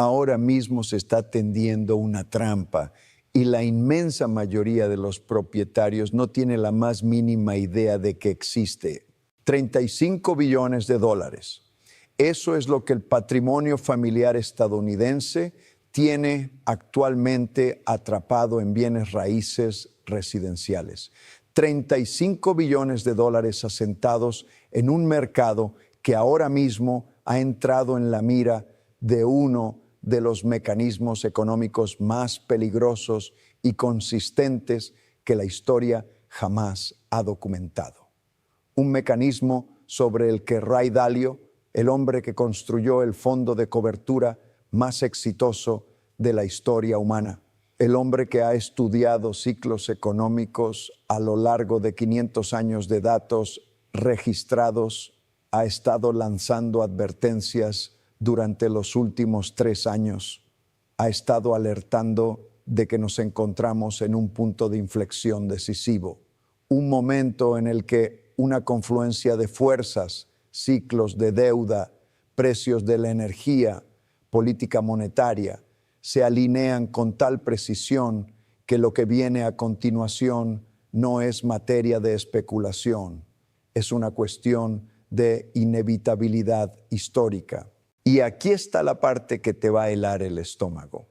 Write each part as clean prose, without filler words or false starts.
ahora mismo se está tendiendo una trampa y la inmensa mayoría de los propietarios no tiene la más mínima idea de que existe. 35 billones de dólares. Eso es lo que el patrimonio familiar estadounidense tiene actualmente atrapado en bienes raíces residenciales. 35 billones de dólares asentados en un mercado que ahora mismo ha entrado en la mira de uno de los mecanismos económicos más peligrosos y consistentes que la historia jamás ha documentado. Un mecanismo sobre el que Ray Dalio, el hombre que construyó el fondo de cobertura más exitoso de la historia humana, el hombre que ha estudiado ciclos económicos a lo largo de 500 años de datos registrados, ha estado lanzando advertencias durante los últimos 3 años, ha estado alertando de que nos encontramos en un punto de inflexión decisivo, un momento en el que una confluencia de fuerzas, ciclos de deuda, precios de la energía, política monetaria, se alinean con tal precisión que lo que viene a continuación no es materia de especulación, es una cuestión de inevitabilidad histórica. Y aquí está la parte que te va a helar el estómago.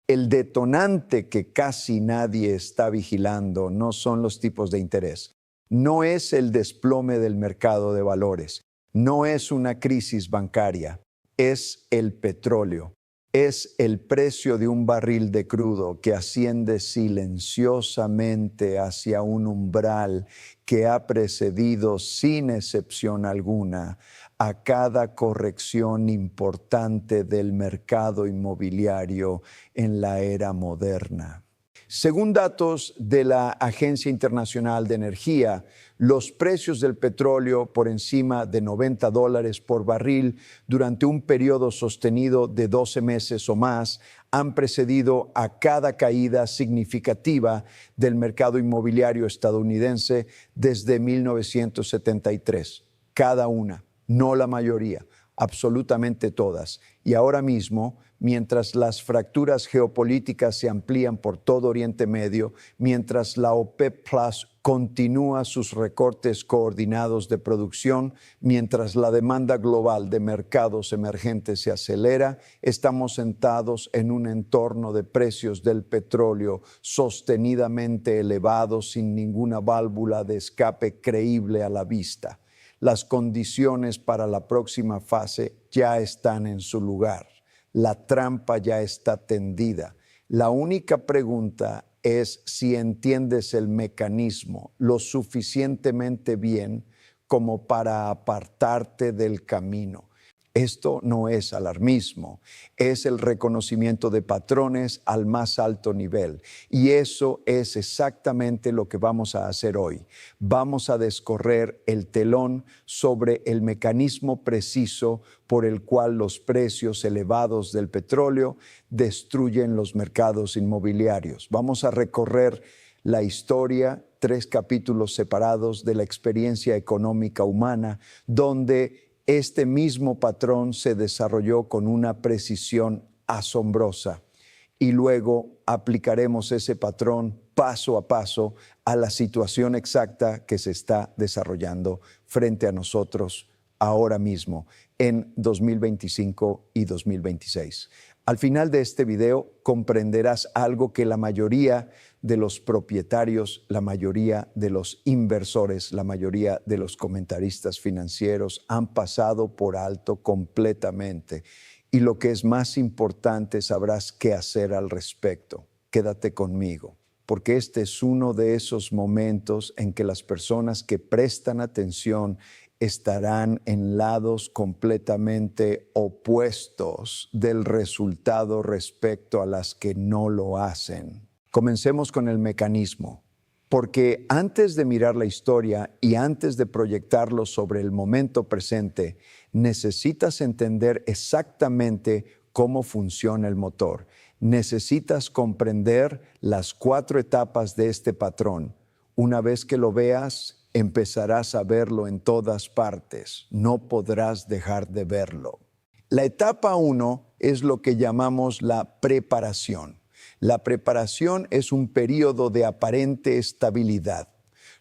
El detonante que casi nadie está vigilando no son los tipos de interés, no es el desplome del mercado de valores, no es una crisis bancaria, es el petróleo. Es el precio de un barril de crudo que asciende silenciosamente hacia un umbral que ha precedido sin excepción alguna a cada corrección importante del mercado inmobiliario en la era moderna. Según datos de la Agencia Internacional de Energía, los precios del petróleo por encima de $90 por barril durante un periodo sostenido de 12 meses o más han precedido a cada caída significativa del mercado inmobiliario estadounidense desde 1973. Cada una, no la mayoría, absolutamente todas. Y ahora mismo, mientras las fracturas geopolíticas se amplían por todo Oriente Medio, mientras la OPEP Plus continúa sus recortes coordinados de producción, mientras la demanda global de mercados emergentes se acelera, estamos sentados en un entorno de precios del petróleo sostenidamente elevados sin ninguna válvula de escape creíble a la vista. Las condiciones para la próxima fase ya están en su lugar. La trampa ya está tendida. La única pregunta es si entiendes el mecanismo lo suficientemente bien como para apartarte del camino. Esto no es alarmismo, es el reconocimiento de patrones al más alto nivel. Y eso es exactamente lo que vamos a hacer hoy. Vamos a descorrer el telón sobre el mecanismo preciso por el cual los precios elevados del petróleo destruyen los mercados inmobiliarios. Vamos a recorrer la historia, 3 capítulos separados de la experiencia económica humana, donde este mismo patrón se desarrolló con una precisión asombrosa y luego aplicaremos ese patrón paso a paso a la situación exacta que se está desarrollando frente a nosotros ahora mismo en 2025 y 2026. Al final de este video comprenderás algo que la mayoría de los propietarios, la mayoría de los inversores, la mayoría de los comentaristas financieros han pasado por alto completamente. Y lo que es más importante, sabrás qué hacer al respecto. Quédate conmigo, porque este es uno de esos momentos en que las personas que prestan atención estarán en lados completamente opuestos del resultado respecto a las que no lo hacen. Comencemos con el mecanismo, porque antes de mirar la historia y antes de proyectarlo sobre el momento presente, necesitas entender exactamente cómo funciona el motor. Necesitas comprender las 4 etapas de este patrón. Una vez que lo veas, empezarás a verlo en todas partes. No podrás dejar de verlo. La etapa 1 es lo que llamamos la preparación. La preparación es un periodo de aparente estabilidad.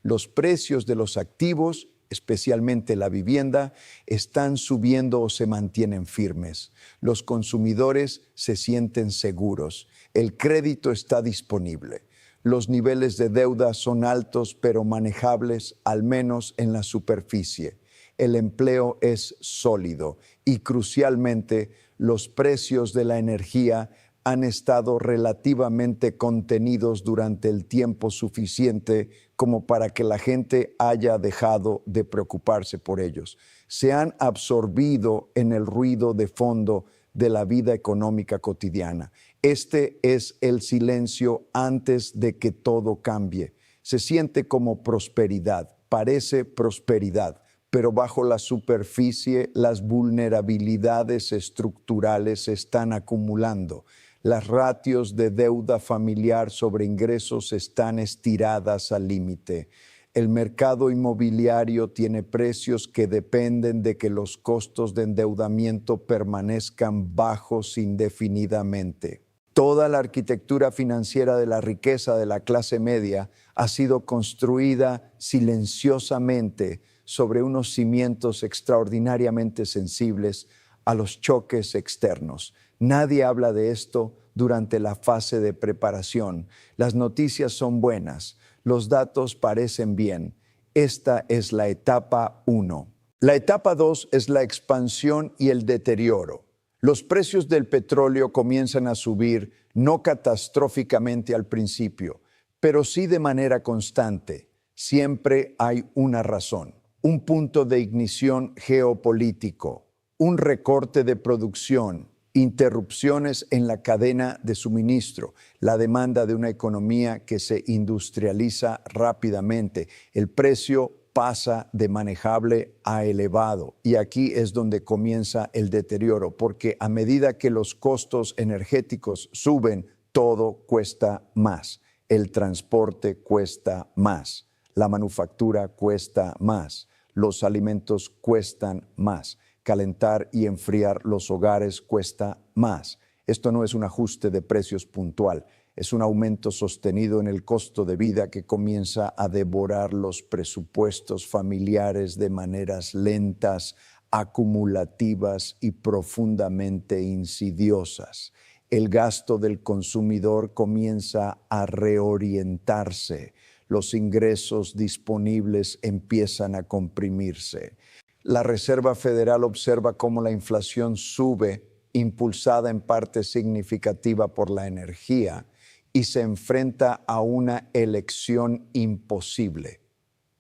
Los precios de los activos, especialmente la vivienda, están subiendo o se mantienen firmes. Los consumidores se sienten seguros. El crédito está disponible. Los niveles de deuda son altos pero manejables, al menos en la superficie. El empleo es sólido y, crucialmente, los precios de la energía han estado relativamente contenidos durante el tiempo suficiente como para que la gente haya dejado de preocuparse por ellos. Se han absorbido en el ruido de fondo de la vida económica cotidiana. Este es el silencio antes de que todo cambie. Se siente como prosperidad, parece prosperidad, pero bajo la superficie las vulnerabilidades estructurales se están acumulando. Las ratios de deuda familiar sobre ingresos están estiradas al límite. El mercado inmobiliario tiene precios que dependen de que los costos de endeudamiento permanezcan bajos indefinidamente. Toda la arquitectura financiera de la riqueza de la clase media ha sido construida silenciosamente sobre unos cimientos extraordinariamente sensibles a los choques externos. Nadie habla de esto durante la fase de preparación. Las noticias son buenas, los datos parecen bien. Esta es la etapa 1. La etapa 2 es la expansión y el deterioro. Los precios del petróleo comienzan a subir, no catastróficamente al principio, pero sí de manera constante. Siempre hay una razón, un punto de ignición geopolítico, un recorte de producción, interrupciones en la cadena de suministro, la demanda de una economía que se industrializa rápidamente. El precio pasa de manejable a elevado y aquí es donde comienza el deterioro, porque a medida que los costos energéticos suben, todo cuesta más. El transporte cuesta más, la manufactura cuesta más, los alimentos cuestan más. Calentar y enfriar los hogares cuesta más. Esto no es un ajuste de precios puntual, es un aumento sostenido en el costo de vida que comienza a devorar los presupuestos familiares de maneras lentas, acumulativas y profundamente insidiosas. El gasto del consumidor comienza a reorientarse. Los ingresos disponibles empiezan a comprimirse. La Reserva Federal observa cómo la inflación sube, impulsada en parte significativa por la energía, y se enfrenta a una elección imposible.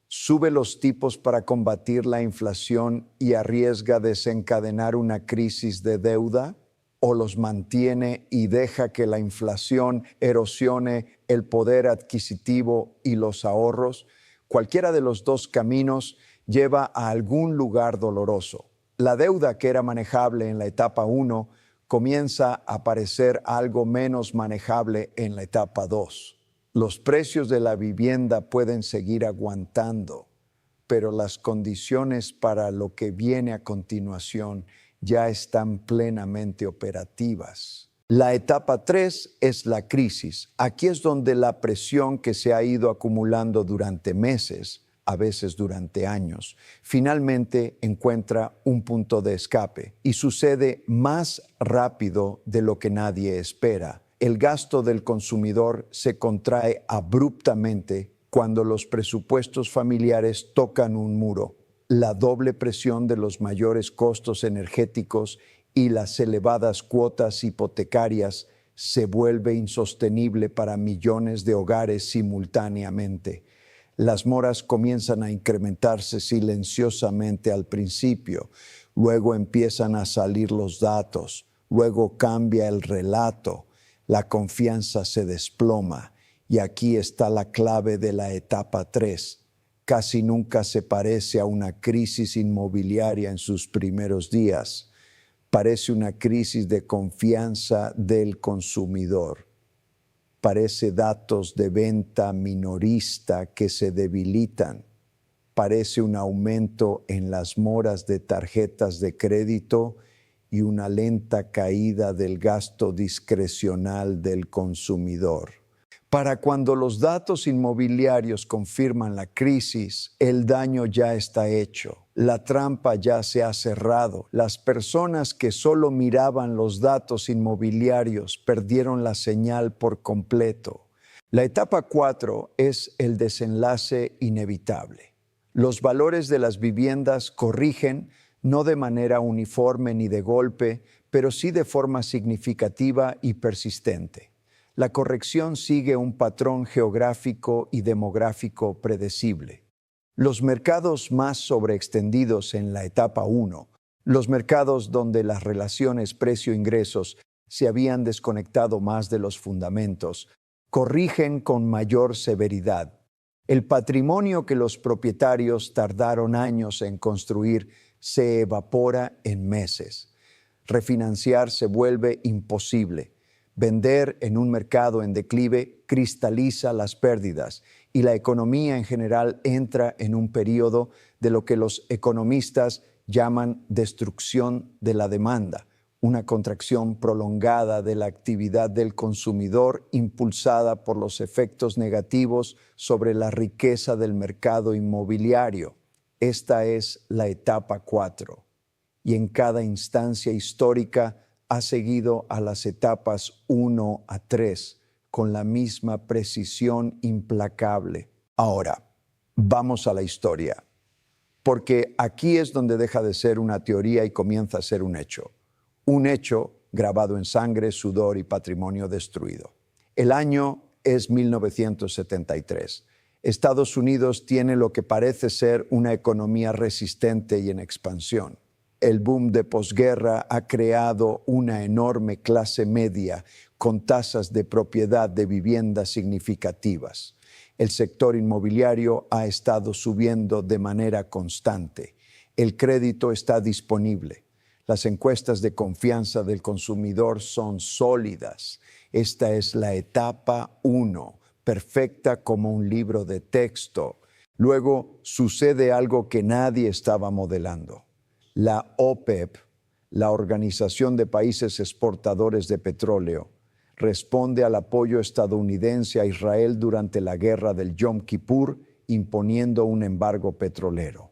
Sube los tipos para combatir la inflación y arriesga desencadenar una crisis de deuda, o los mantiene y deja que la inflación erosione el poder adquisitivo y los ahorros. Cualquiera de los dos caminos lleva a algún lugar doloroso. La deuda que era manejable en la etapa 1 comienza a parecer algo menos manejable en la etapa 2. Los precios de la vivienda pueden seguir aguantando, pero las condiciones para lo que viene a continuación ya están plenamente operativas. La etapa 3 es la crisis. Aquí es donde la presión que se ha ido acumulando durante meses, a veces durante años, finalmente encuentra un punto de escape y sucede más rápido de lo que nadie espera. El gasto del consumidor se contrae abruptamente cuando los presupuestos familiares tocan un muro. La doble presión de los mayores costos energéticos y las elevadas cuotas hipotecarias se vuelve insostenible para millones de hogares simultáneamente. Las moras comienzan a incrementarse silenciosamente al principio, luego empiezan a salir los datos, luego cambia el relato, la confianza se desploma y aquí está la clave de la etapa 3. Casi nunca se parece a una crisis inmobiliaria en sus primeros días. Parece una crisis de confianza del consumidor. Parece datos de venta minorista que se debilitan. Parece un aumento en las moras de tarjetas de crédito y una lenta caída del gasto discrecional del consumidor. Para cuando los datos inmobiliarios confirman la crisis, el daño ya está hecho. La trampa ya se ha cerrado. Las personas que solo miraban los datos inmobiliarios perdieron la señal por completo. La etapa 4 es el desenlace inevitable. Los valores de las viviendas corrigen, no de manera uniforme ni de golpe, pero sí de forma significativa y persistente. La corrección sigue un patrón geográfico y demográfico predecible. Los mercados más sobreextendidos en la etapa 1, los mercados donde las relaciones precio-ingresos se habían desconectado más de los fundamentos, corrigen con mayor severidad. El patrimonio que los propietarios tardaron años en construir se evapora en meses. Refinanciar se vuelve imposible. Vender en un mercado en declive cristaliza las pérdidas y la economía en general entra en un periodo de lo que los economistas llaman destrucción de la demanda, una contracción prolongada de la actividad del consumidor impulsada por los efectos negativos sobre la riqueza del mercado inmobiliario. Esta es la etapa 4 y en cada instancia histórica ha seguido a las etapas 1 a 3 con la misma precisión implacable. Ahora, vamos a la historia, porque aquí es donde deja de ser una teoría y comienza a ser un hecho. Un hecho grabado en sangre, sudor y patrimonio destruido. El año es 1973. Estados Unidos tiene lo que parece ser una economía resistente y en expansión. El boom de posguerra ha creado una enorme clase media con tasas de propiedad de viviendas significativas. El sector inmobiliario ha estado subiendo de manera constante. El crédito está disponible. Las encuestas de confianza del consumidor son sólidas. Esta es la etapa 1, perfecta como un libro de texto. Luego sucede algo que nadie estaba modelando. La OPEP, la Organización de Países Exportadores de Petróleo, responde al apoyo estadounidense a Israel durante la guerra del Yom Kippur, imponiendo un embargo petrolero.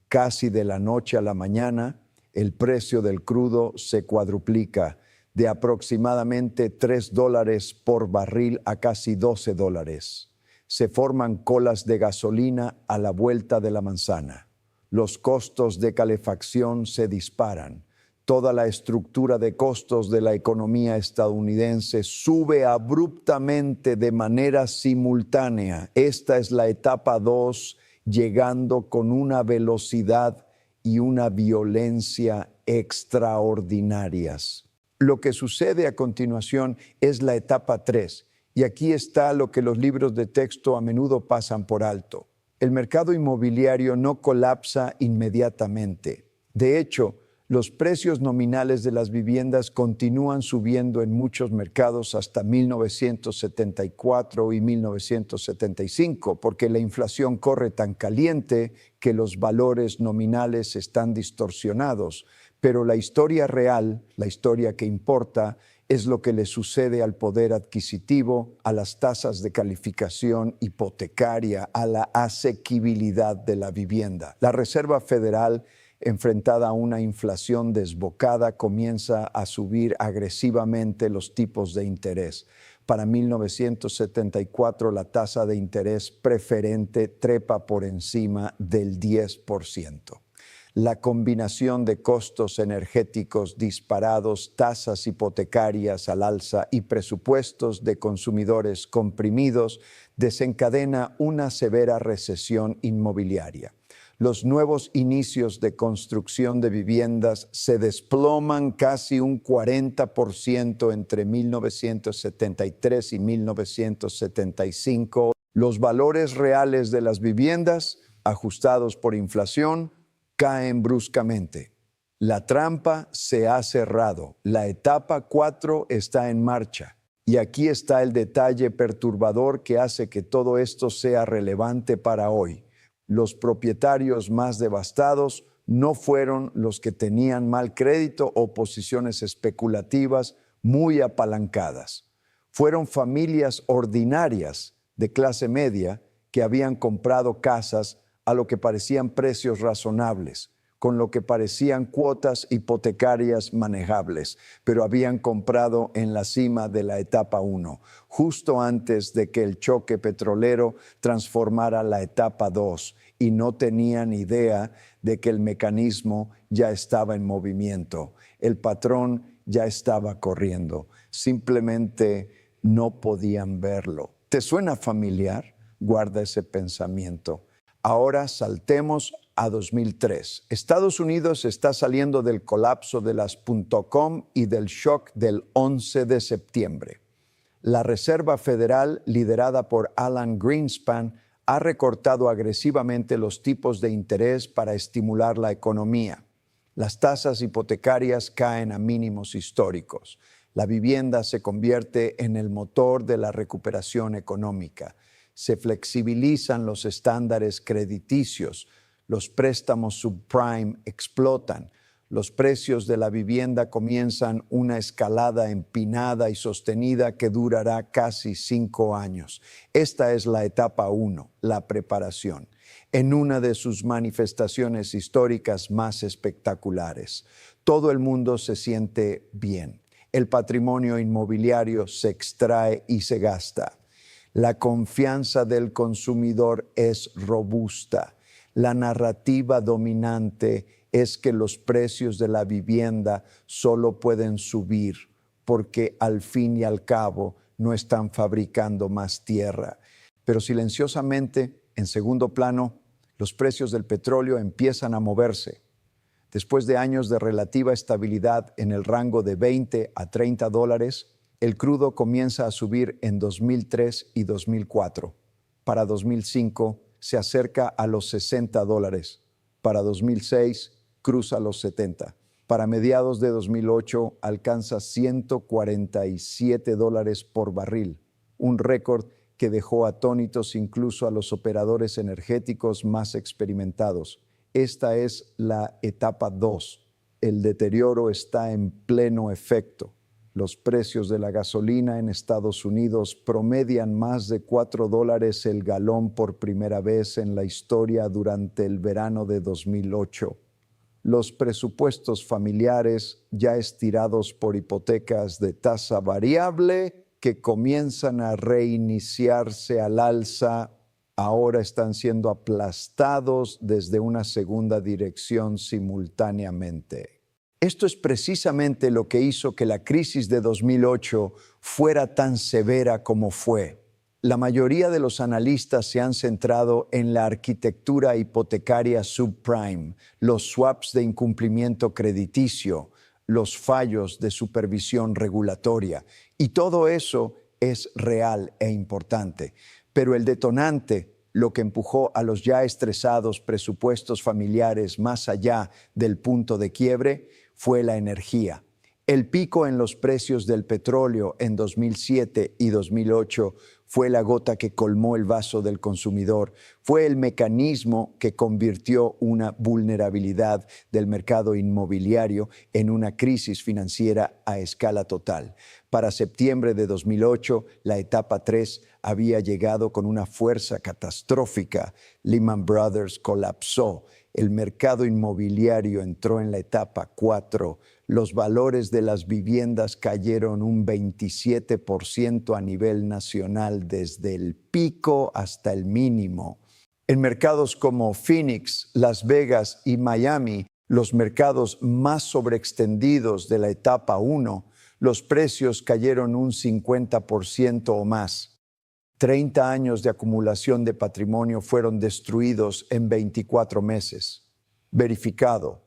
Casi de la noche a la mañana, el precio del crudo se cuadruplica, de aproximadamente $3 por barril a casi $12. Se forman colas de gasolina a la vuelta de la manzana. Los costos de calefacción se disparan. Toda la estructura de costos de la economía estadounidense sube abruptamente de manera simultánea. Esta es la etapa 2, llegando con una velocidad y una violencia extraordinarias. Lo que sucede a continuación es la etapa 3, y aquí está lo que los libros de texto a menudo pasan por alto. El mercado inmobiliario no colapsa inmediatamente. De hecho, los precios nominales de las viviendas continúan subiendo en muchos mercados hasta 1974 y 1975, porque la inflación corre tan caliente que los valores nominales están distorsionados. Pero la historia real, la historia que importa, es lo que le sucede al poder adquisitivo, a las tasas de calificación hipotecaria, a la asequibilidad de la vivienda. La Reserva Federal, enfrentada a una inflación desbocada, comienza a subir agresivamente los tipos de interés. Para 1974, la tasa de interés preferente trepa por encima del 10%. La combinación de costos energéticos disparados, tasas hipotecarias al alza y presupuestos de consumidores comprimidos desencadena una severa recesión inmobiliaria. Los nuevos inicios de construcción de viviendas se desploman casi un 40% entre 1973 y 1975. Los valores reales de las viviendas, ajustados por inflación, caen bruscamente. La trampa se ha cerrado. La etapa 4 está en marcha. Y aquí está el detalle perturbador que hace que todo esto sea relevante para hoy. Los propietarios más devastados no fueron los que tenían mal crédito o posiciones especulativas muy apalancadas. Fueron familias ordinarias de clase media que habían comprado casas a lo que parecían precios razonables, con lo que parecían cuotas hipotecarias manejables, pero habían comprado en la cima de la etapa 1, justo antes de que el choque petrolero transformara la etapa 2, y no tenían idea de que el mecanismo ya estaba en movimiento, el patrón ya estaba corriendo, simplemente no podían verlo. ¿Te suena familiar? Guarda ese pensamiento. Ahora saltemos a 2003. Estados Unidos está saliendo del colapso de las .com y del shock del 11 de septiembre. La Reserva Federal, liderada por Alan Greenspan, ha recortado agresivamente los tipos de interés para estimular la economía. Las tasas hipotecarias caen a mínimos históricos. La vivienda se convierte en el motor de la recuperación económica. Se flexibilizan los estándares crediticios, los préstamos subprime explotan, los precios de la vivienda comienzan una escalada empinada y sostenida que durará casi 5 años. Esta es la etapa 1, la preparación, en una de sus manifestaciones históricas más espectaculares. Todo el mundo se siente bien. El patrimonio inmobiliario se extrae y se gasta. La confianza del consumidor es robusta. La narrativa dominante es que los precios de la vivienda solo pueden subir porque al fin y al cabo no están fabricando más tierra. Pero silenciosamente, en segundo plano, los precios del petróleo empiezan a moverse. Después de años de relativa estabilidad en el rango de 20 a 30 dólares, el crudo comienza a subir en 2003 y 2004. Para 2005 se acerca a los 60 dólares. Para 2006 cruza los 70. Para mediados de 2008 alcanza 147 dólares por barril, un récord que dejó atónitos incluso a los operadores energéticos más experimentados. Esta es la etapa 2. El deterioro está en pleno efecto. Los precios de la gasolina en Estados Unidos promedian más de 4 dólares el galón por primera vez en la historia durante el verano de 2008. Los presupuestos familiares, ya estirados por hipotecas de tasa variable que comienzan a reiniciarse al alza, ahora están siendo aplastados desde una segunda dirección simultáneamente. Esto es precisamente lo que hizo que la crisis de 2008 fuera tan severa como fue. La mayoría de los analistas se han centrado en la arquitectura hipotecaria subprime, los swaps de incumplimiento crediticio, los fallos de supervisión regulatoria, y todo eso es real e importante. Pero el detonante, lo que empujó a los ya estresados presupuestos familiares más allá del punto de quiebre, fue la energía. El pico en los precios del petróleo en 2007 y 2008 fue la gota que colmó el vaso del consumidor. Fue el mecanismo que convirtió una vulnerabilidad del mercado inmobiliario en una crisis financiera a escala total. Para septiembre de 2008, la etapa 3 había llegado con una fuerza catastrófica. Lehman Brothers colapsó. El mercado inmobiliario entró en la etapa 4. Los valores de las viviendas cayeron un 27% a nivel nacional, desde el pico hasta el mínimo. En mercados como Phoenix, Las Vegas y Miami, los mercados más sobreextendidos de la etapa 1, los precios cayeron un 50% o más. 30 años de acumulación de patrimonio fueron destruidos en 24 meses. Verificado,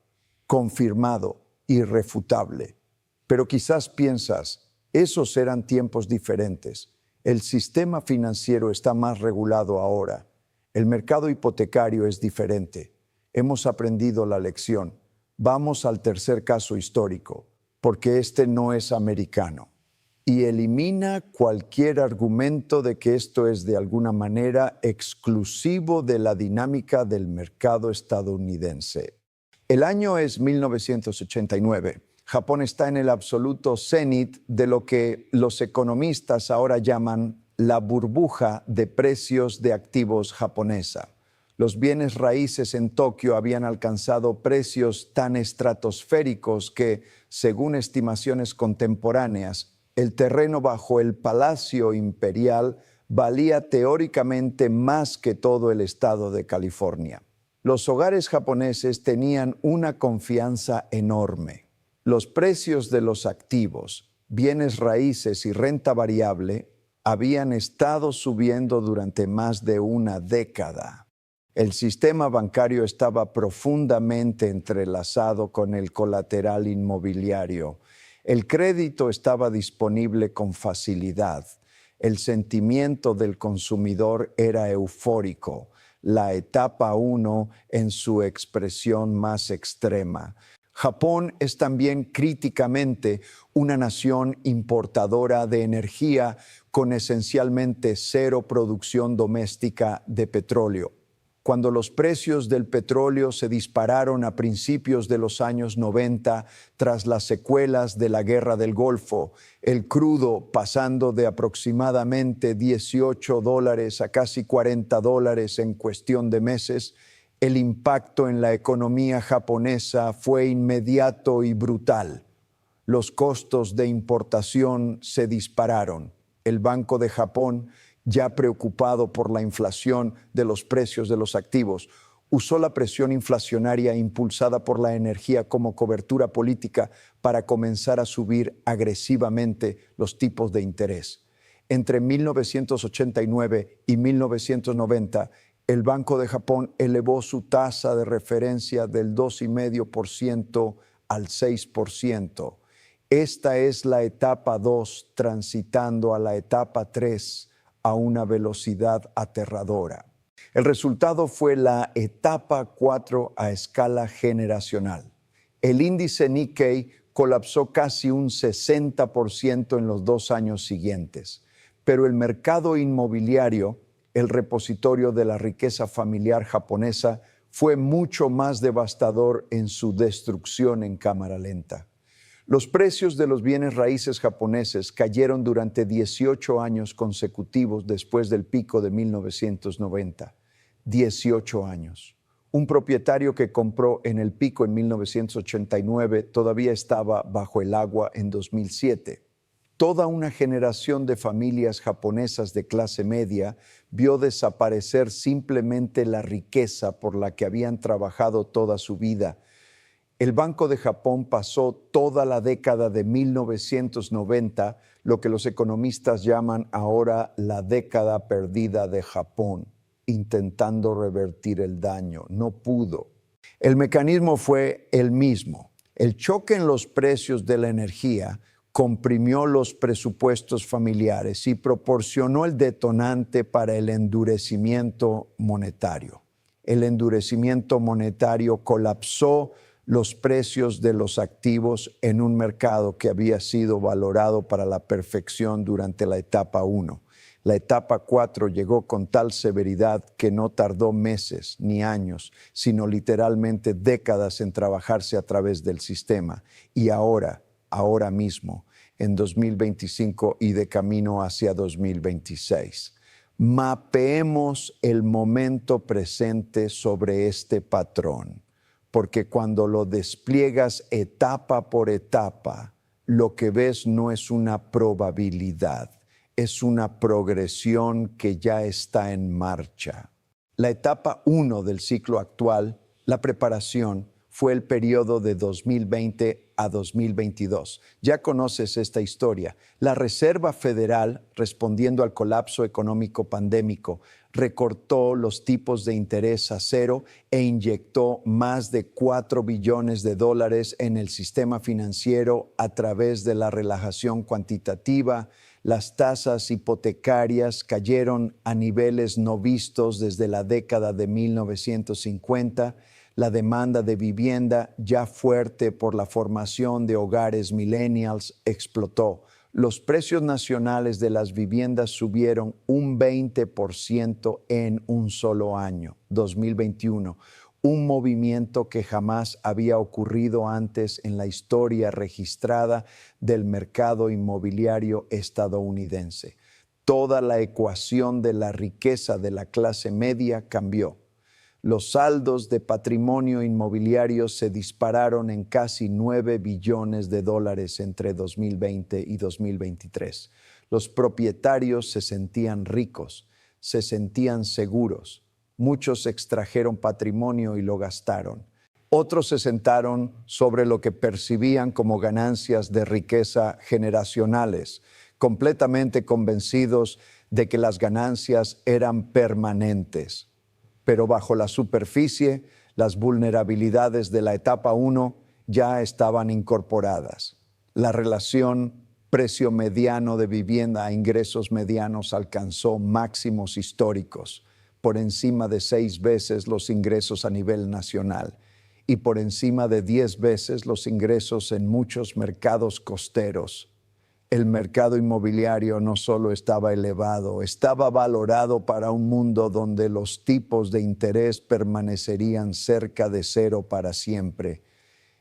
confirmado, irrefutable. Pero quizás piensas, esos eran tiempos diferentes. El sistema financiero está más regulado ahora. El mercado hipotecario es diferente. Hemos aprendido la lección. Vamos al tercer caso histórico, porque este no es americano. Y elimina cualquier argumento de que esto es de alguna manera exclusivo de la dinámica del mercado estadounidense. El año es 1989. Japón está en el absoluto cenit de lo que los economistas ahora llaman la burbuja de precios de activos japonesa. Los bienes raíces en Tokio habían alcanzado precios tan estratosféricos que, según estimaciones contemporáneas, el terreno bajo el Palacio Imperial valía teóricamente más que todo el estado de California. Los hogares japoneses tenían una confianza enorme. Los precios de los activos, bienes raíces y renta variable habían estado subiendo durante más de una década. El sistema bancario estaba profundamente entrelazado con el colateral inmobiliario. El crédito estaba disponible con facilidad. El sentimiento del consumidor era eufórico, la etapa 1 en su expresión más extrema. Japón es también críticamente una nación importadora de energía con esencialmente cero producción doméstica de petróleo. Cuando los precios del petróleo se dispararon a principios de los años 90 tras las secuelas de la Guerra del Golfo, el crudo pasando de aproximadamente $18 a casi $40 en cuestión de meses, el impacto en la economía japonesa fue inmediato y brutal. Los costos de importación se dispararon. El Banco de Japón, ya preocupado por la inflación de los precios de los activos, usó la presión inflacionaria impulsada por la energía como cobertura política para comenzar a subir agresivamente los tipos de interés. Entre 1989 y 1990, el Banco de Japón elevó su tasa de referencia del 2,5% al 6%. Esta es la etapa 2 transitando a la etapa 3 a una velocidad aterradora. El resultado fue la etapa 4 a escala generacional. El índice Nikkei colapsó casi un 60% en los 2 años siguientes, pero el mercado inmobiliario, el repositorio de la riqueza familiar japonesa, fue mucho más devastador en su destrucción en cámara lenta. Los precios de los bienes raíces japoneses cayeron durante 18 años consecutivos después del pico de 1990. 18 años. Un propietario que compró en el pico en 1989 todavía estaba bajo el agua en 2007. Toda una generación de familias japonesas de clase media vio desaparecer simplemente la riqueza por la que habían trabajado toda su vida. El Banco de Japón pasó toda la década de 1990, lo que los economistas llaman ahora la década perdida de Japón, intentando revertir el daño. No pudo. El mecanismo fue el mismo. El choque en los precios de la energía comprimió los presupuestos familiares y proporcionó el detonante para el endurecimiento monetario. El endurecimiento monetario colapsó los precios de los activos en un mercado que había sido valorado para la perfección durante la etapa 1. La etapa 4 llegó con tal severidad que no tardó meses ni años, sino literalmente décadas en trabajarse a través del sistema. Y ahora mismo, en 2025 y de camino hacia 2026. Mapeemos el momento presente sobre este patrón, porque cuando lo despliegas etapa por etapa, lo que ves no es una probabilidad, es una progresión que ya está en marcha. La etapa 1 del ciclo actual, la preparación, fue el periodo de 2020 a 2022. Ya conoces esta historia. La Reserva Federal, respondiendo al colapso económico pandémico, recortó los tipos de interés a cero e inyectó más de $4 billones en el sistema financiero a través de la relajación cuantitativa. Las tasas hipotecarias cayeron a niveles no vistos desde la década de 1950. La demanda de vivienda, ya fuerte por la formación de hogares millennials, explotó. Los precios nacionales de las viviendas subieron un 20% en un solo año, 2021. un movimiento que jamás había ocurrido antes en la historia registrada del mercado inmobiliario estadounidense. Toda la ecuación de la riqueza de la clase media cambió. Los saldos de patrimonio inmobiliario se dispararon en casi 9 billones de dólares entre 2020 y 2023. Los propietarios se sentían ricos, se sentían seguros. Muchos extrajeron patrimonio y lo gastaron. Otros se sentaron sobre lo que percibían como ganancias de riqueza generacionales, completamente convencidos de que las ganancias eran permanentes. Pero bajo la superficie, las vulnerabilidades de la etapa 1 ya estaban incorporadas. La relación precio mediano de vivienda a ingresos medianos alcanzó máximos históricos, por encima de 6 veces los ingresos a nivel nacional y por encima de 10 veces los ingresos en muchos mercados costeros. El mercado inmobiliario no solo estaba elevado, estaba valorado para un mundo donde los tipos de interés permanecerían cerca de cero para siempre.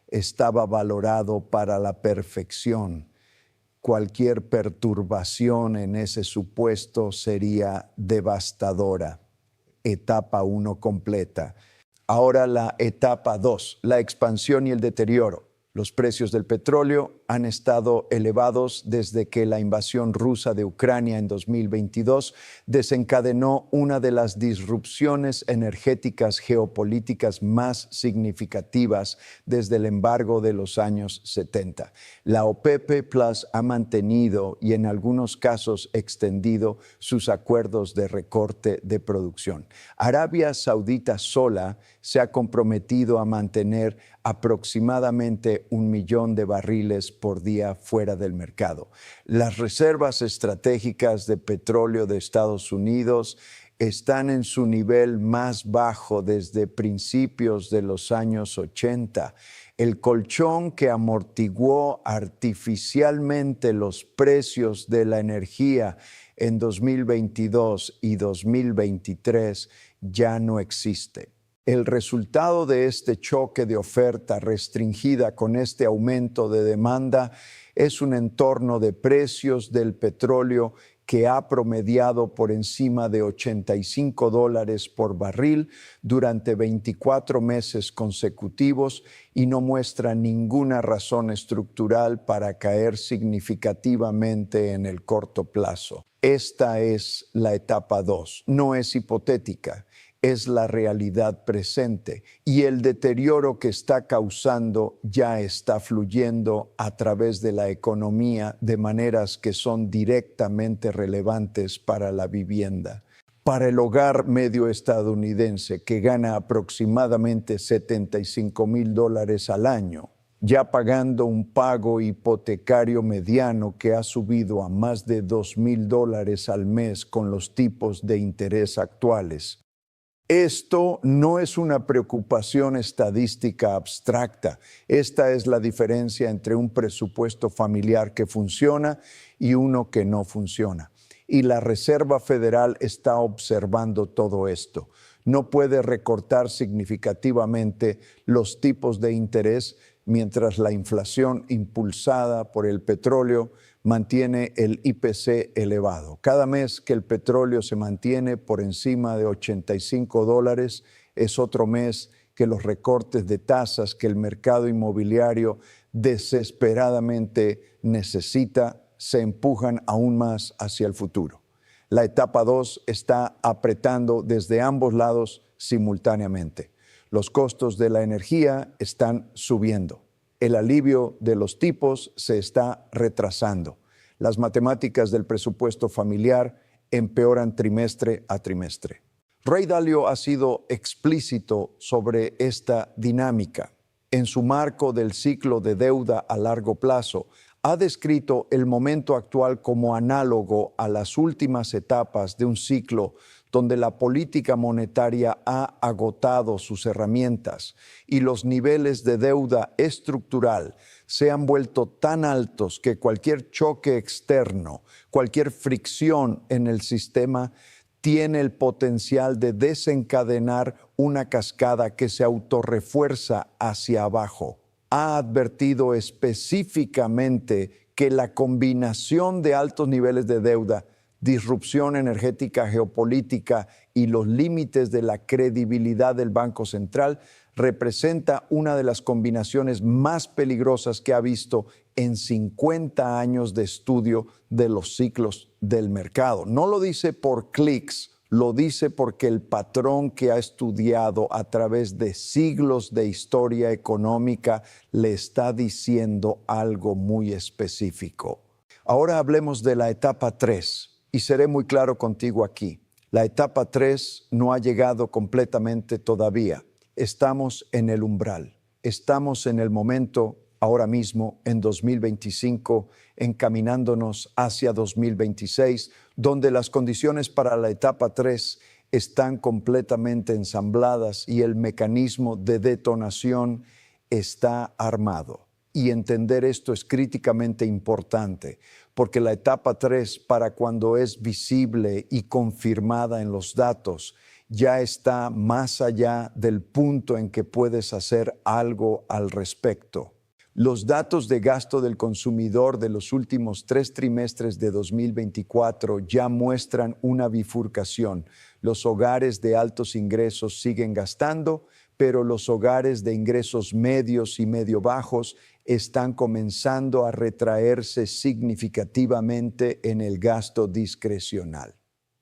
Estaba valorado para la perfección. Cualquier perturbación en ese supuesto sería devastadora. Etapa 1 completa. Ahora la etapa 2, la expansión y el deterioro. Los precios del petróleo han estado elevados desde que la invasión rusa de Ucrania en 2022 desencadenó una de las disrupciones energéticas geopolíticas más significativas desde el embargo de los años 70. La OPEP Plus ha mantenido y en algunos casos extendido sus acuerdos de recorte de producción. Arabia Saudita sola se ha comprometido a mantener aproximadamente 1 millón de barriles por día fuera del mercado. Las reservas estratégicas de petróleo de Estados Unidos están en su nivel más bajo desde principios de los años 80. El colchón que amortiguó artificialmente los precios de la energía en 2022 y 2023 ya no existe. El resultado de este choque de oferta restringida con este aumento de demanda es un entorno de precios del petróleo que ha promediado por encima de $85 por barril durante 24 meses consecutivos y no muestra ninguna razón estructural para caer significativamente en el corto plazo. Esta es la etapa 2, no es hipotética. Es la realidad presente y el deterioro que está causando ya está fluyendo a través de la economía de maneras que son directamente relevantes para la vivienda. Para el hogar medio estadounidense que gana aproximadamente $75,000 al año, ya pagando un pago hipotecario mediano que ha subido a más de $2,000 al mes con los tipos de interés actuales. Esto no es una preocupación estadística abstracta. Esta es la diferencia entre un presupuesto familiar que funciona y uno que no funciona. Y la Reserva Federal está observando todo esto. No puede recortar significativamente los tipos de interés mientras la inflación impulsada por el petróleo mantiene el IPC elevado. Cada mes que el petróleo se mantiene por encima de $85 es otro mes que los recortes de tasas que el mercado inmobiliario desesperadamente necesita se empujan aún más hacia el futuro. La etapa 2 está apretando desde ambos lados simultáneamente. Los costos de la energía están subiendo. El alivio de los tipos se está retrasando. Las matemáticas del presupuesto familiar empeoran trimestre a trimestre. Ray Dalio ha sido explícito sobre esta dinámica. En su marco del ciclo de deuda a largo plazo, ha descrito el momento actual como análogo a las últimas etapas de un ciclo donde la política monetaria ha agotado sus herramientas y los niveles de deuda estructural se han vuelto tan altos que cualquier choque externo, cualquier fricción en el sistema tiene el potencial de desencadenar una cascada que se autorrefuerza hacia abajo. Ha advertido específicamente que la combinación de altos niveles de deuda, disrupción energética geopolítica y los límites de la credibilidad del Banco Central representa una de las combinaciones más peligrosas que ha visto en 50 años de estudio de los ciclos del mercado. No lo dice por clics, lo dice porque el patrón que ha estudiado a través de siglos de historia económica le está diciendo algo muy específico. Ahora hablemos de la etapa 3 y seré muy claro contigo aquí. La etapa 3 no ha llegado completamente todavía. Estamos en el umbral, estamos en el momento ahora mismo en 2025, encaminándonos hacia 2026, donde las condiciones para la etapa 3 están completamente ensambladas y el mecanismo de detonación está armado. Y entender esto es críticamente importante, porque la etapa 3, para cuando es visible y confirmada en los datos, ya está más allá del punto en que puedes hacer algo al respecto. Los datos de gasto del consumidor de los últimos 3 trimestres de 2024 ya muestran una bifurcación. Los hogares de altos ingresos siguen gastando, pero los hogares de ingresos medios y medio bajos están comenzando a retraerse significativamente en el gasto discrecional.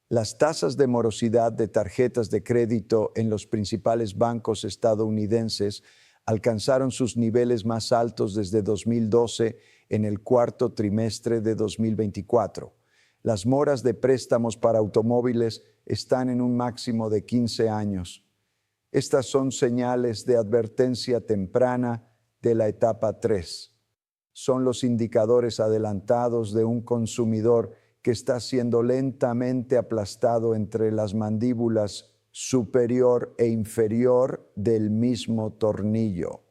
Las tasas de morosidad de tarjetas de crédito en los principales bancos estadounidenses alcanzaron sus niveles más altos desde 2012 en el cuarto trimestre de 2024. Las moras de préstamos para automóviles están en un máximo de 15 años. Estas son señales de advertencia temprana de la etapa 3. Son los indicadores adelantados de un consumidor que está siendo lentamente aplastado entre las mandíbulas superior e inferior del mismo tornillo.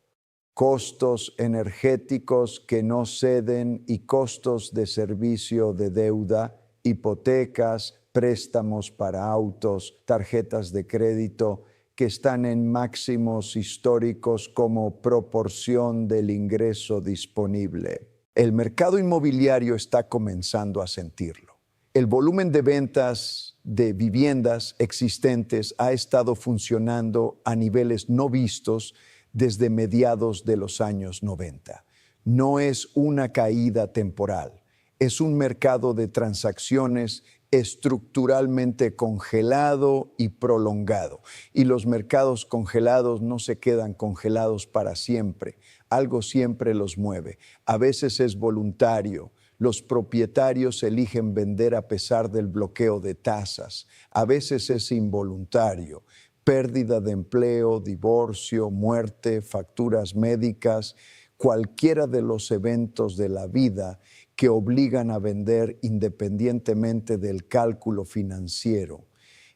Costos energéticos que no ceden y costos de servicio de deuda, hipotecas, préstamos para autos, tarjetas de crédito que están en máximos históricos como proporción del ingreso disponible. El mercado inmobiliario está comenzando a sentirlo. El volumen de ventas de viviendas existentes ha estado funcionando a niveles no vistos desde mediados de los años 90. No es una caída temporal, es un mercado de transacciones estructuralmente congelado y prolongado. Y los mercados congelados no se quedan congelados para siempre. Algo siempre los mueve. A veces es voluntario. Los propietarios eligen vender a pesar del bloqueo de tasas. A veces es involuntario. Pérdida de empleo, divorcio, muerte, facturas médicas, cualquiera de los eventos de la vida que obligan a vender independientemente del cálculo financiero.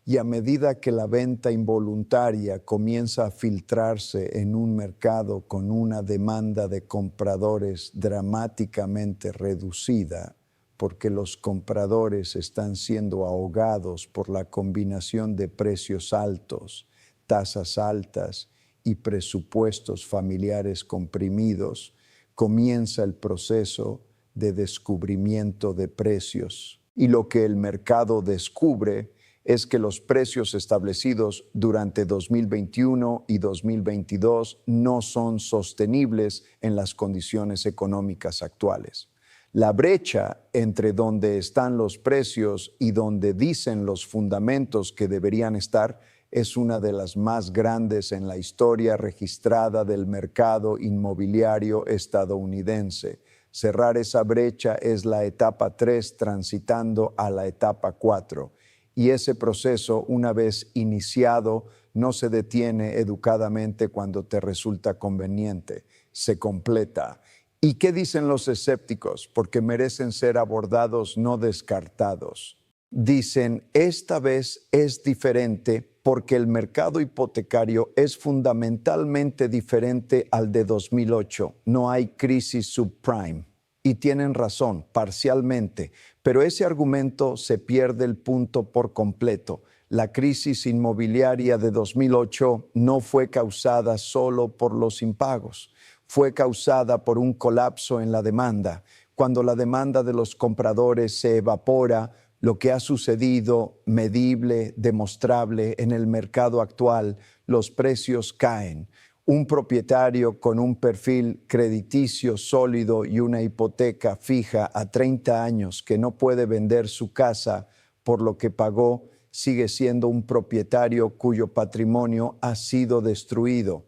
Y a medida que la venta involuntaria comienza a filtrarse en un mercado con una demanda de compradores dramáticamente reducida, porque los compradores están siendo ahogados por la combinación de precios altos, tasas altas y presupuestos familiares comprimidos, comienza el proceso de descubrimiento de precios. Y lo que el mercado descubre es que los precios establecidos durante 2021 y 2022 no son sostenibles en las condiciones económicas actuales. La brecha entre donde están los precios y donde dicen los fundamentos que deberían estar es una de las más grandes en la historia registrada del mercado inmobiliario estadounidense. Cerrar esa brecha es la etapa 3 transitando a la etapa 4. Y ese proceso, una vez iniciado, no se detiene educadamente cuando te resulta conveniente, se completa. ¿Y qué dicen los escépticos? Porque merecen ser abordados, no descartados. Dicen, esta vez es diferente porque el mercado hipotecario es fundamentalmente diferente al de 2008. No hay crisis subprime. Y tienen razón, parcialmente, pero ese argumento se pierde el punto por completo. La crisis inmobiliaria de 2008 no fue causada solo por los impagos, fue causada por un colapso en la demanda. Cuando la demanda de los compradores se evapora, lo que ha sucedido, medible, demostrable en el mercado actual, los precios caen. Un propietario con un perfil crediticio sólido y una hipoteca fija a 30 años que no puede vender su casa por lo que pagó, sigue siendo un propietario cuyo patrimonio ha sido destruido.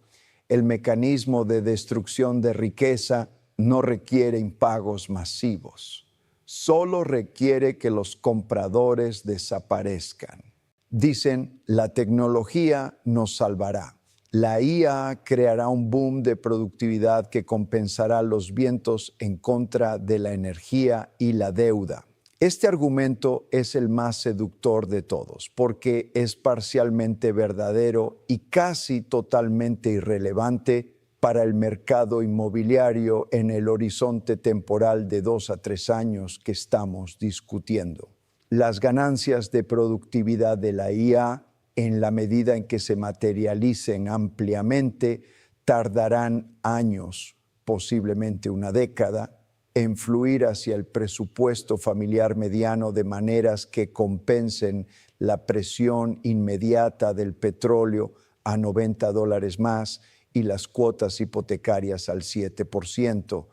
El mecanismo de destrucción de riqueza no requiere impagos masivos, solo requiere que los compradores desaparezcan. Dicen, la tecnología nos salvará. La IA creará un boom de productividad que compensará los vientos en contra de la energía y la deuda. Este argumento es el más seductor de todos porque es parcialmente verdadero y casi totalmente irrelevante para el mercado inmobiliario en el horizonte temporal de 2 a 3 años que estamos discutiendo. Las ganancias de productividad de la IA, en la medida en que se materialicen ampliamente, tardarán años, posiblemente una década, en fluir hacia el presupuesto familiar mediano de maneras que compensen la presión inmediata del petróleo a $90 más y las cuotas hipotecarias al 7%.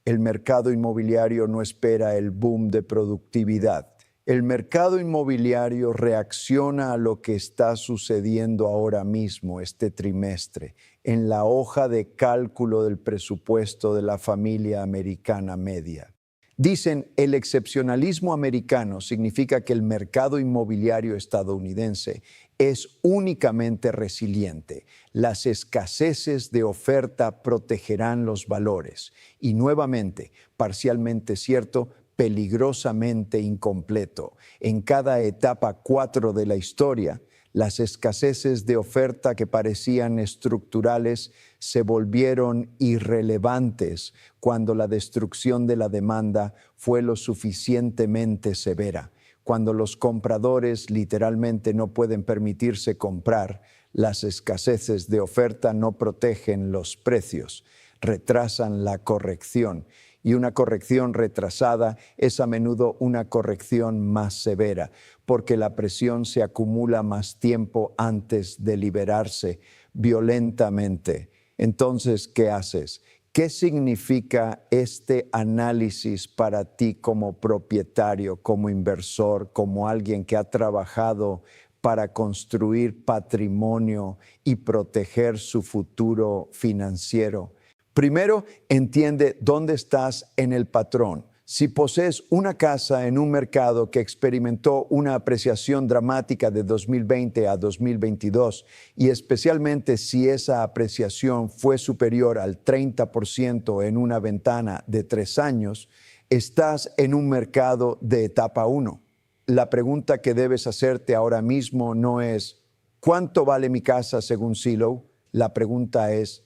El mercado inmobiliario no espera el boom de productividad. El mercado inmobiliario reacciona a lo que está sucediendo ahora mismo, este trimestre, en la hoja de cálculo del presupuesto de la familia americana media. Dicen, el excepcionalismo americano significa que el mercado inmobiliario estadounidense es únicamente resiliente. Las escaseces de oferta protegerán los valores. Y nuevamente, parcialmente cierto, peligrosamente incompleto. En cada etapa 4 de la historia, las escaseces de oferta que parecían estructurales se volvieron irrelevantes cuando la destrucción de la demanda fue lo suficientemente severa. Cuando los compradores literalmente no pueden permitirse comprar, las escaseces de oferta no protegen los precios, retrasan la corrección. Y una corrección retrasada es a menudo una corrección más severa, porque la presión se acumula más tiempo antes de liberarse violentamente. Entonces, ¿qué haces? ¿Qué significa este análisis para ti como propietario, como inversor, como alguien que ha trabajado para construir patrimonio y proteger su futuro financiero? Primero, entiende dónde estás en el patrón. Si posees una casa en un mercado que experimentó una apreciación dramática de 2020 a 2022 y especialmente si esa apreciación fue superior al 30% en una ventana de 3 años, estás en un mercado de etapa 1. La pregunta que debes hacerte ahora mismo no es ¿cuánto vale mi casa según Zillow? La pregunta es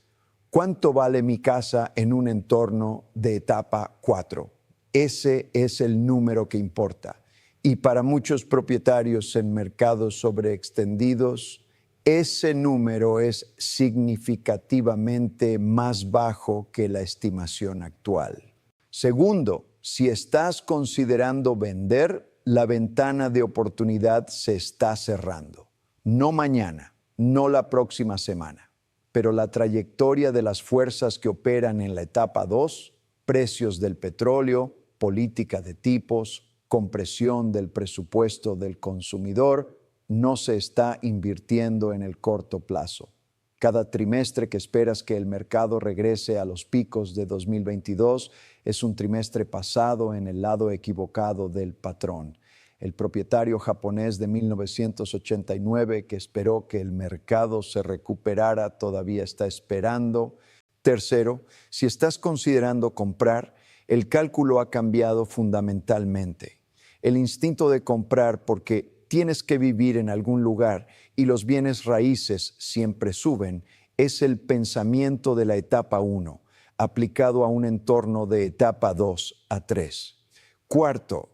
¿cuánto vale mi casa en un entorno de etapa 4? Ese es el número que importa. Y para muchos propietarios en mercados sobreextendidos, ese número es significativamente más bajo que la estimación actual. Segundo, si estás considerando vender, la ventana de oportunidad se está cerrando. No mañana, no la próxima semana. Pero la trayectoria de las fuerzas que operan en la etapa 2, precios del petróleo, política de tipos, compresión del presupuesto del consumidor, no se está invirtiendo en el corto plazo. Cada trimestre que esperas que el mercado regrese a los picos de 2022 es un trimestre pasado en el lado equivocado del patrón. El propietario japonés de 1989 que esperó que el mercado se recuperara todavía está esperando. Tercero, si estás considerando comprar, el cálculo ha cambiado fundamentalmente. El instinto de comprar porque tienes que vivir en algún lugar y los bienes raíces siempre suben, es el pensamiento de la etapa 1. aplicado a un entorno de etapa 2 a 3. Cuarto,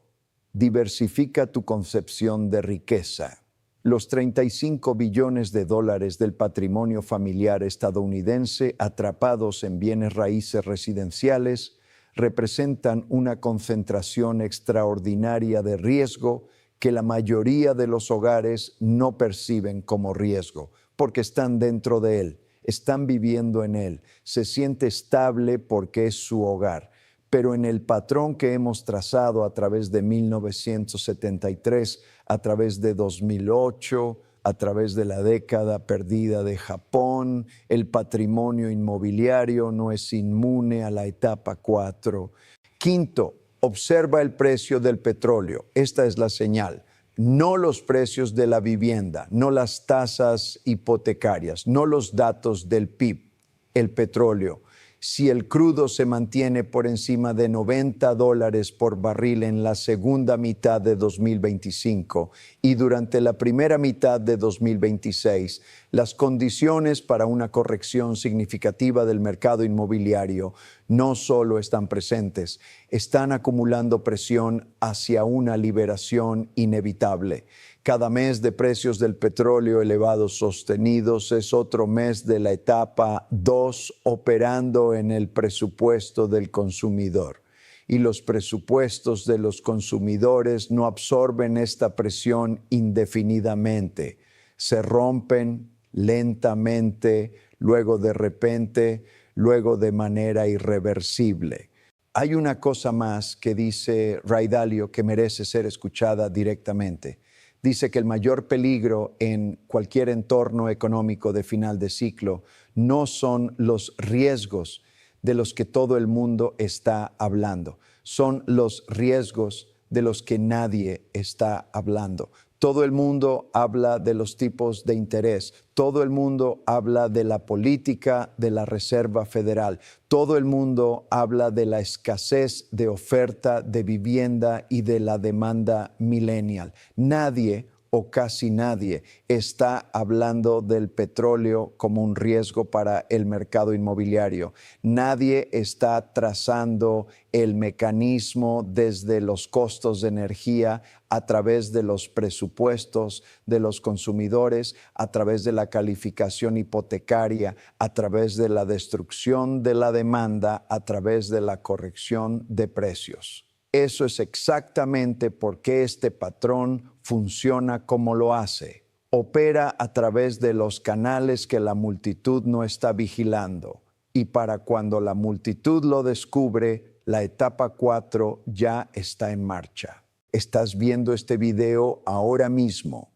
diversifica tu concepción de riqueza. Los 35 billones de dólares del patrimonio familiar estadounidense atrapados en bienes raíces residenciales representan una concentración extraordinaria de riesgo que la mayoría de los hogares no perciben como riesgo, porque están dentro de él, están viviendo en él, se siente estable porque es su hogar. Pero en el patrón que hemos trazado a través de 1973, a través de 2008, a través de la década perdida de Japón, el patrimonio inmobiliario no es inmune a la etapa 4. Quinto, observa el precio del petróleo. Esta es la señal. No los precios de la vivienda, no las tasas hipotecarias, no los datos del PIB, el petróleo. Si el crudo se mantiene por encima de $90 por barril en la segunda mitad de 2025 y durante la primera mitad de 2026, las condiciones para una corrección significativa del mercado inmobiliario no solo están presentes, están acumulando presión hacia una liberación inevitable. Cada mes de precios del petróleo elevados sostenidos es otro mes de la etapa 2 operando en el presupuesto del consumidor. Y los presupuestos de los consumidores no absorben esta presión indefinidamente. Se rompen lentamente, luego de repente, luego de manera irreversible. Hay una cosa más que dice Ray Dalio que merece ser escuchada directamente. Dice que el mayor peligro en cualquier entorno económico de final de ciclo no son los riesgos de los que todo el mundo está hablando, son los riesgos de los que nadie está hablando. Todo el mundo habla de los tipos de interés, todo el mundo habla de la política de la Reserva Federal, todo el mundo habla de la escasez de oferta de vivienda y de la demanda millennial. Nadie o casi nadie está hablando del petróleo como un riesgo para el mercado inmobiliario. Nadie está trazando el mecanismo desde los costos de energía a través de los presupuestos de los consumidores, a través de la calificación hipotecaria, a través de la destrucción de la demanda, a través de la corrección de precios. Eso es exactamente por qué este patrón funciona como lo hace. Opera a través de los canales que la multitud no está vigilando. Y para cuando la multitud lo descubre, la etapa 4 ya está en marcha. Estás viendo este video ahora mismo.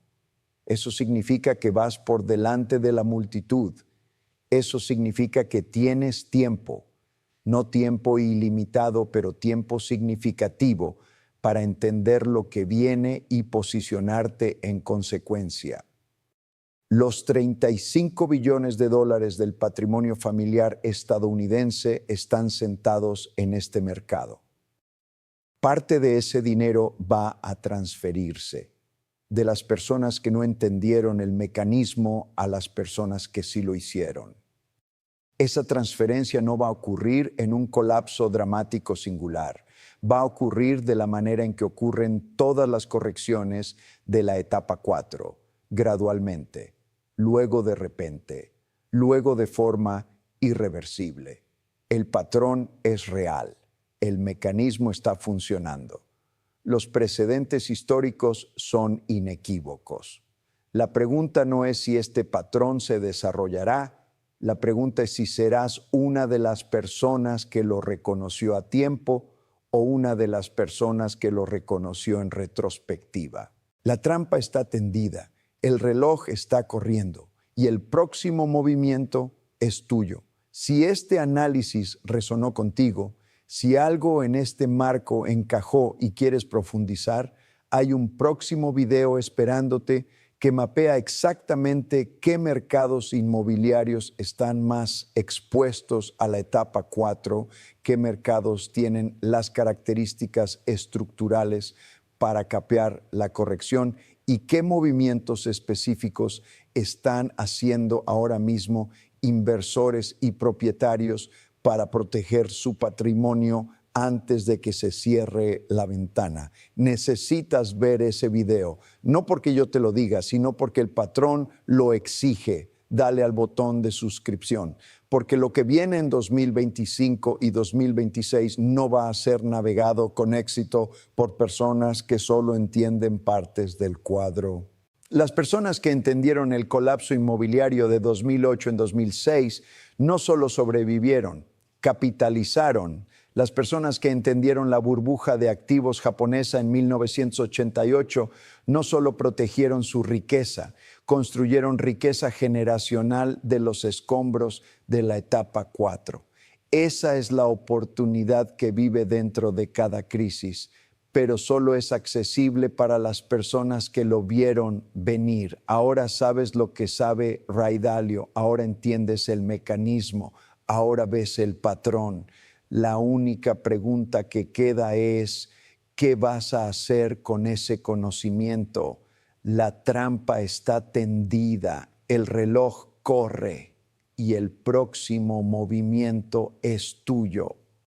Eso significa que vas por delante de la multitud. Eso significa que tienes tiempo. No tiempo ilimitado, pero tiempo significativo para entender lo que viene y posicionarte en consecuencia. Los 35 billones de dólares del patrimonio familiar estadounidense están sentados en este mercado. Parte de ese dinero va a transferirse de las personas que no entendieron el mecanismo a las personas que sí lo hicieron. Esa transferencia no va a ocurrir en un colapso dramático singular. Va a ocurrir de la manera en que ocurren todas las correcciones de la etapa 4, gradualmente, luego de repente, luego de forma irreversible. El patrón es real, el mecanismo está funcionando. Los precedentes históricos son inequívocos. La pregunta no es si este patrón se desarrollará. La pregunta es si serás una de las personas que lo reconoció a tiempo o una de las personas que lo reconoció en retrospectiva. La trampa está tendida, el reloj está corriendo y el próximo movimiento es tuyo. Si este análisis resonó contigo, si algo en este marco encajó y quieres profundizar, hay un próximo video esperándote que mapea exactamente qué mercados inmobiliarios están más expuestos a la etapa 4, qué mercados tienen las características estructurales para capear la corrección y qué movimientos específicos están haciendo ahora mismo inversores y propietarios para proteger su patrimonio antes de que se cierre la ventana. Necesitas ver ese video, no porque yo te lo diga, sino porque el patrón lo exige. Dale al botón de suscripción, porque lo que viene en 2025 y 2026 no va a ser navegado con éxito por personas que solo entienden partes del cuadro. Las personas que entendieron el colapso inmobiliario de 2008 en 2006 no solo sobrevivieron, capitalizaron. Las personas que entendieron la burbuja de activos japonesa en 1988 no solo protegieron su riqueza, construyeron riqueza generacional de los escombros de la etapa 4. Esa es la oportunidad que vive dentro de cada crisis, pero solo es accesible para las personas que lo vieron venir. Ahora sabes lo que sabe Ray Dalio, ahora entiendes el mecanismo, ahora ves el patrón. La única pregunta que queda es, ¿qué vas a hacer con ese conocimiento? La trampa está tendida, el reloj corre y el próximo movimiento es tuyo.